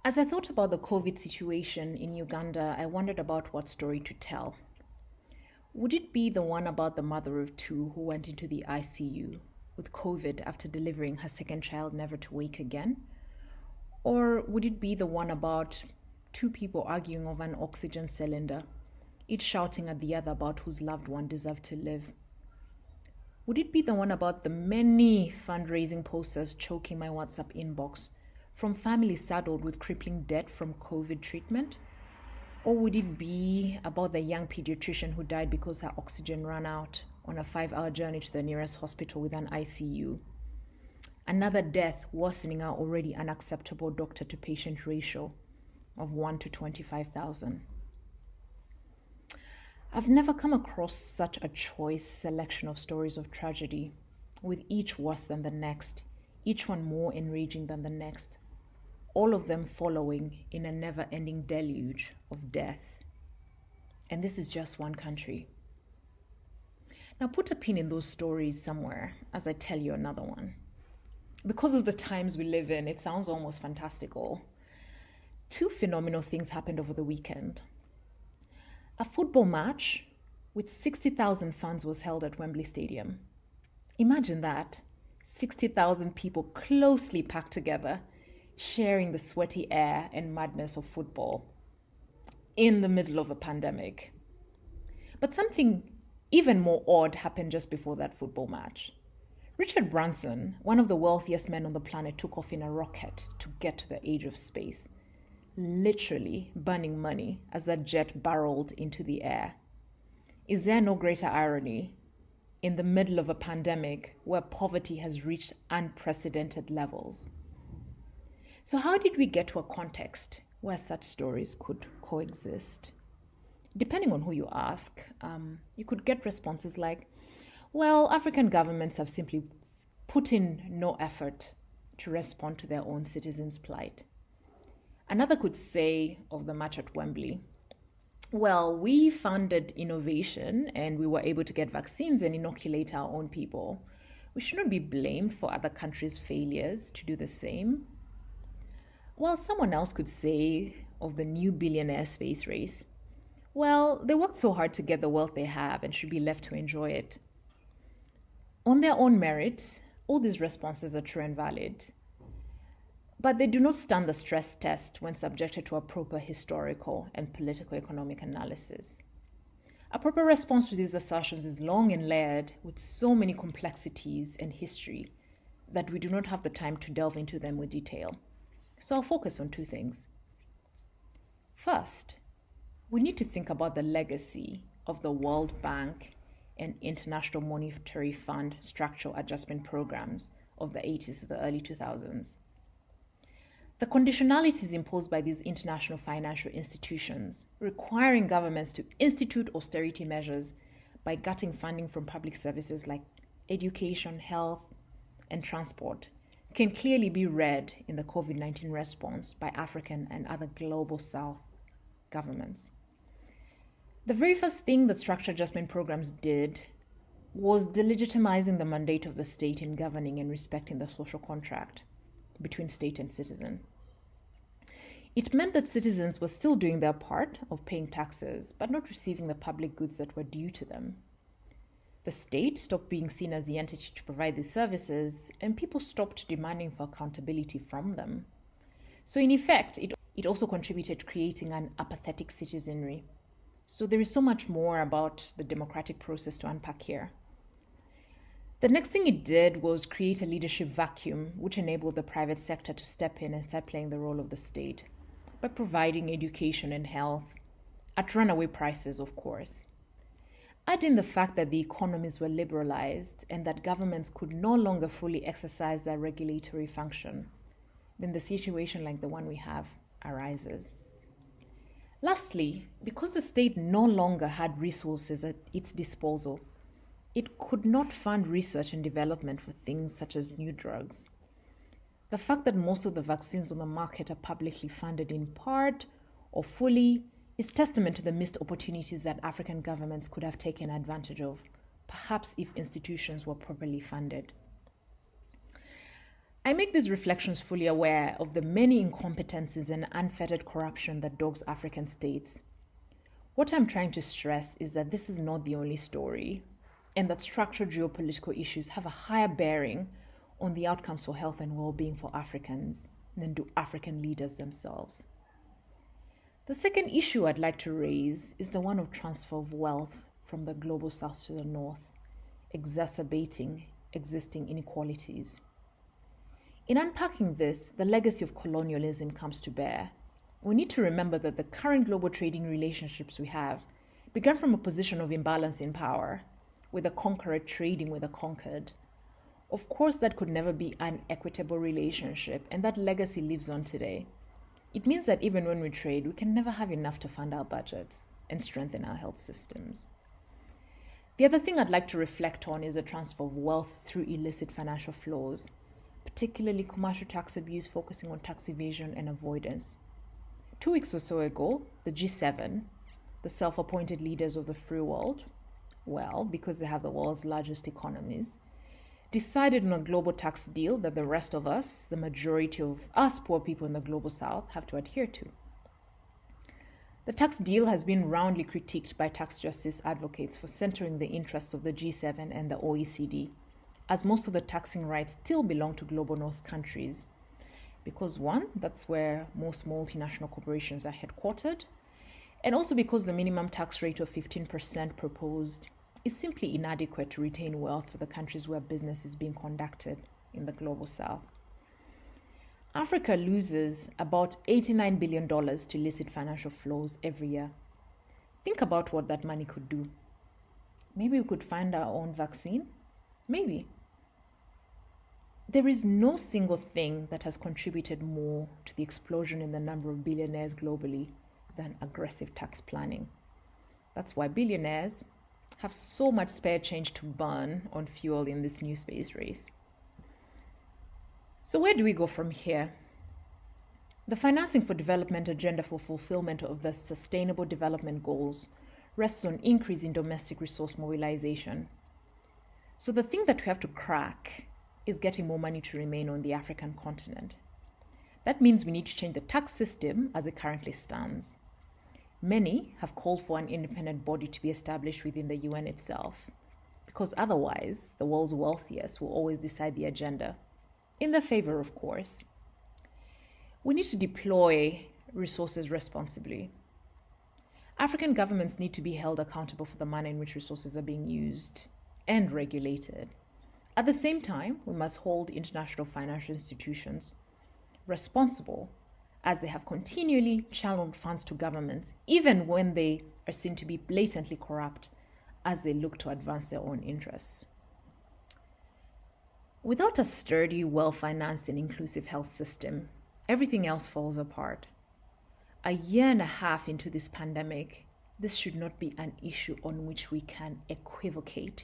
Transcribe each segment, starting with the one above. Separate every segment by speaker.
Speaker 1: As I thought about the COVID situation in Uganda, I wondered about what story to tell. Would it be the one about the mother of two who went into the ICU with COVID after delivering her second child never to wake again? Or would it be the one about two people arguing over an oxygen cylinder, each shouting at the other about whose loved one deserved to live? Would it be the one about the many fundraising posters choking my WhatsApp inbox from families saddled with crippling debt from COVID treatment? Or would it be about the young pediatrician who died because her oxygen ran out on a 5-hour journey to the nearest hospital with an ICU? Another death worsening our already unacceptable doctor to patient ratio of 1 to 25,000. I've never come across such a choice selection of stories of tragedy, with each worse than the next, each one more enraging than the next, all of them following in a never-ending deluge of death. And this is just one country. Now put a pin in those stories somewhere as I tell you another one. Because of the times we live in, it sounds almost fantastical. Two phenomenal things happened over the weekend. A football match with 60,000 fans was held at Wembley Stadium. Imagine that, 60,000 people closely packed together, sharing the sweaty air and madness of football in the middle of a pandemic. But something even more odd happened just before that football match. Richard Branson, one of the wealthiest men on the planet, took off in a rocket to get to the edge of space, literally burning money as that jet barreled into the air. Is there no greater irony in the middle of a pandemic where poverty has reached unprecedented levels? So how did we get to a context where such stories could coexist? Depending on who you ask, you could get responses like, well, African governments have simply put in no effort to respond to their own citizens' plight. Another could say of the match at Wembley, well, we funded innovation and we were able to get vaccines and inoculate our own people. We shouldn't be blamed for other countries' failures to do the same. While someone else could say of the new billionaire space race, well, they worked so hard to get the wealth they have and should be left to enjoy it. On their own merit, all these responses are true and valid, but they do not stand the stress test when subjected to a proper historical and political economic analysis. A proper response to these assertions is long and layered with so many complexities and history that we do not have the time to delve into them with detail. So I'll focus on two things. First, we need to think about the legacy of the World Bank and International Monetary Fund structural adjustment programs of the 80s to the early 2000s. The conditionalities imposed by these international financial institutions, requiring governments to institute austerity measures by cutting funding from public services like education, health, and transport, can clearly be read in the COVID-19 response by African and other global South governments. The very first thing that structural adjustment programs did was delegitimizing the mandate of the state in governing and respecting the social contract between state and citizen. It meant that citizens were still doing their part of paying taxes, but not receiving the public goods that were due to them. The state stopped being seen as the entity to provide these services, and people stopped demanding for accountability from them. So in effect, it also contributed to creating an apathetic citizenry. So there is so much more about the democratic process to unpack here. The next thing it did was create a leadership vacuum, which enabled the private sector to step in and start playing the role of the state by providing education and health at runaway prices, of course. Add in the fact that the economies were liberalized and that governments could no longer fully exercise their regulatory function, then the situation like the one we have arises. Lastly, because the state no longer had resources at its disposal, it could not fund research and development for things such as new drugs. The fact that most of the vaccines on the market are publicly funded in part or fully is testament to the missed opportunities that African governments could have taken advantage of, perhaps if institutions were properly funded. I make these reflections fully aware of the many incompetencies and unfettered corruption that dogs African states. What I'm trying to stress is that this is not the only story, and that structural geopolitical issues have a higher bearing on the outcomes for health and well-being for Africans than do African leaders themselves. The second issue I'd like to raise is the one of transfer of wealth from the global south to the north, exacerbating existing inequalities. In unpacking this, the legacy of colonialism comes to bear. We need to remember that the current global trading relationships we have began from a position of imbalance in power, with the conqueror trading with the conquered. Of course, that could never be an equitable relationship, and that legacy lives on today. It means that even when we trade, we can never have enough to fund our budgets and strengthen our health systems. The other thing I'd like to reflect on is the transfer of wealth through illicit financial flows, particularly commercial tax abuse, focusing on tax evasion and avoidance. 2 weeks or so ago, the G7, the self-appointed leaders of the free world, well, because they have the world's largest economies, decided on a global tax deal that the rest of us, the majority of us poor people in the global south, have to adhere to. The tax deal has been roundly critiqued by tax justice advocates for centering the interests of the G7 and the OECD, as most of the taxing rights still belong to global north countries. Because one, that's where most multinational corporations are headquartered, and also because the minimum tax rate of 15% proposed is simply inadequate to retain wealth for the countries where business is being conducted in the global south. Africa loses about $89 billion to illicit financial flows every year. Think about what that money could do. Maybe we could find our own vaccine? Maybe. There is no single thing that has contributed more to the explosion in the number of billionaires globally than aggressive tax planning. That's why billionaires have so much spare change to burn on fuel in this new space race. So where do we go from here? The financing for development agenda for fulfillment of the Sustainable Development Goals rests on increasing domestic resource mobilization. So the thing that we have to crack is getting more money to remain on the African continent. That means we need to change the tax system as it currently stands. Many have called for an independent body to be established within the UN itself, because otherwise the world's wealthiest will always decide the agenda, in their favor, of course. We need to deploy resources responsibly. African governments need to be held accountable for the manner in which resources are being used and regulated. At the same time, we must hold international financial institutions responsible, as they have continually channeled funds to governments, even when they are seen to be blatantly corrupt, as they look to advance their own interests. Without a sturdy, well-financed and inclusive health system, everything else falls apart. A year and a half into this pandemic, this should not be an issue on which we can equivocate.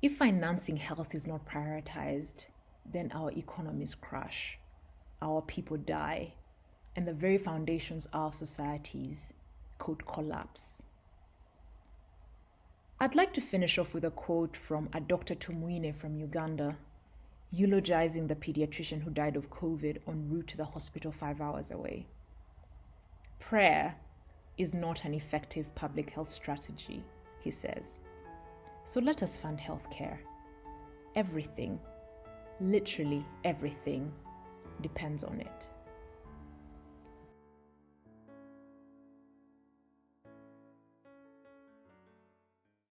Speaker 1: If financing health is not prioritized, then our economies crash, our people die, and the very foundations of our societies could collapse. I'd like to finish off with a quote from a Dr. Tumuine from Uganda, eulogizing the pediatrician who died of COVID en route to the hospital 5 hours away. Prayer is not an effective public health strategy, he says. So let us fund healthcare. Everything, literally everything, depends on it.